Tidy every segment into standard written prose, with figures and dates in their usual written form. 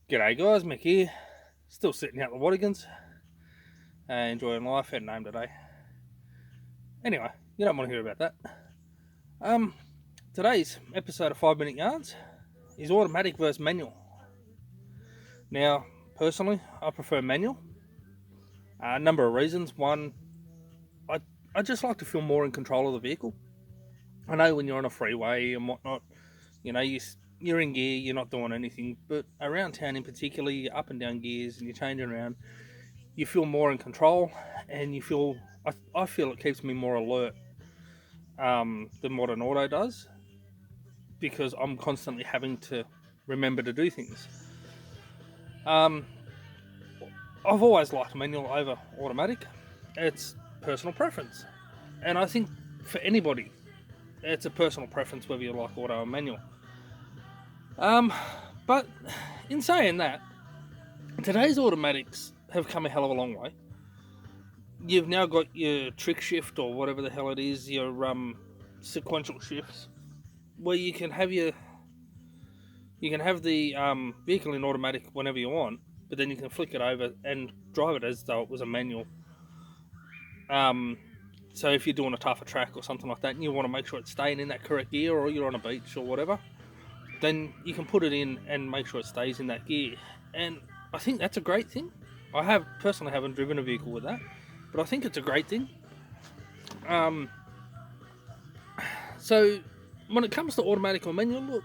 G'day guys, Mick here. Still sitting out the Watagans, enjoying life. Had name today. Anyway, you don't want to hear about that. Um, Today's episode of 5 Minute Yarns is automatic versus manual. Now, personally, I prefer manual. A number of reasons. One, I just like to feel more in control of the vehicle. I know when you're on a freeway and whatnot, you're in gear, you're not doing anything. But around town in particular, you're up and down gears and you're changing around. You feel more in control, and I feel it keeps me more alert than what an auto does, because I'm constantly having to remember to do things. Um, I've always liked manual over automatic. It's personal preference, and I think for anybody, it's a personal preference whether you like auto or manual. But in saying that, today's automatics have come a hell of a long way. You've now got your trick shift or whatever the hell it is, your sequential shifts, where you can have the vehicle in automatic whenever you want, but then you can flick it over and drive it as though it was a manual. So if you're doing a tougher track or something like that, and you want to make sure it's staying in that correct gear, or you're on a beach or whatever, then you can put it in and make sure it stays in that gear. And I think that's a great thing. I personally haven't driven a vehicle with that, but I think it's a great thing. So when it comes to automatic or manual, look,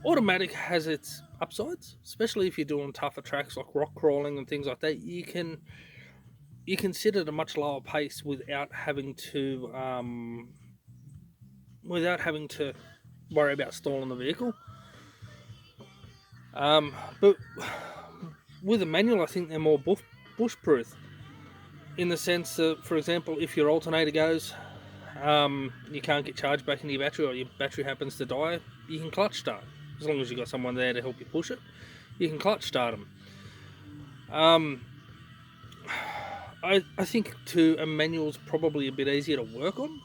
automatic has its upsides, especially if you're doing tougher tracks like rock crawling and things like that. You can sit at a much lower pace without having to worry about stalling the vehicle. But with a manual, I think they're more bushproof, in the sense that, for example, if your alternator goes, you can't get charged back into your battery, or your battery happens to die, you can clutch start. As long as you've got someone there to help you push it, you can clutch start them. I think a manual's probably a bit easier to work on.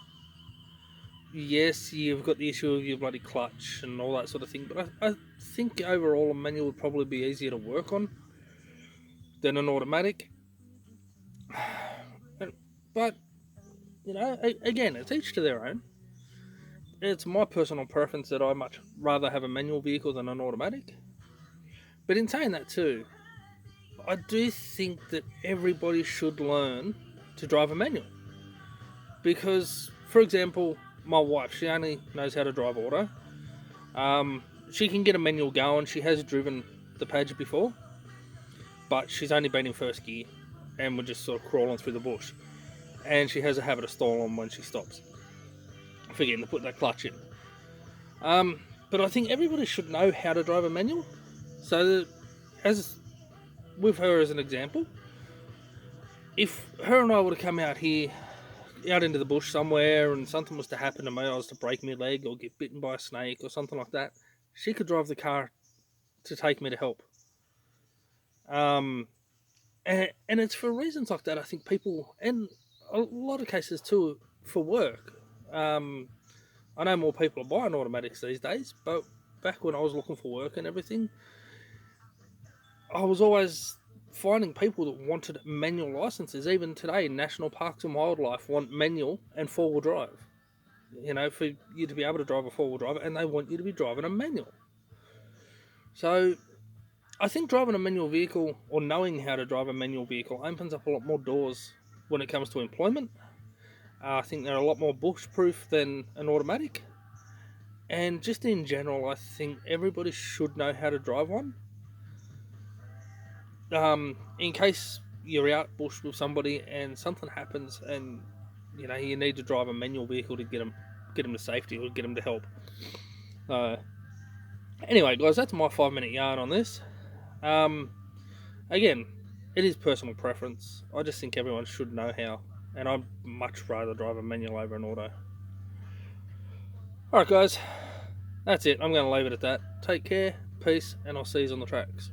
Yes, you've got the issue of your bloody clutch and all that sort of thing, but I think overall a manual would probably be easier to work on than an automatic. But, again, it's each to their own. It's my personal preference that I much rather have a manual vehicle than an automatic. But in saying that too, I do think that everybody should learn to drive a manual. Because, for example, my wife, she only knows how to drive auto. She can get a manual going. She has driven the Padge before, but she's only been in first gear, and we're just sort of crawling through the bush. And she has a habit of stalling when she stops, forgetting to put that clutch in. But I think everybody should know how to drive a manual. So that, as with her as an example, if her and I would have come out into the bush somewhere, and something was to happen to me, I was to break my leg or get bitten by a snake or something like that, she could drive the car to take me to help. And it's for reasons like that, I think people, and a lot of cases too, for work. I know more people are buying automatics these days, but back when I was looking for work and everything, I was always finding people that wanted manual licenses. Even today, National Parks and Wildlife want manual and four-wheel drive. For you to be able to drive a four-wheel drive, and they want you to be driving a manual. So I think driving a manual vehicle, or knowing how to drive a manual vehicle, opens up a lot more doors when it comes to employment. I think they're a lot more bushproof than an automatic. And just in general, I think everybody should know how to drive one. In case you're out bush with somebody and something happens, and you need to drive a manual vehicle to get them to safety, or get them to help. Anyway, guys, that's my 5-minute yarn on this. Again, it is personal preference. I just think everyone should know how, and I'd much rather drive a manual over an auto. Alright, guys, that's it. I'm going to leave it at that. Take care, peace, and I'll see you on the tracks.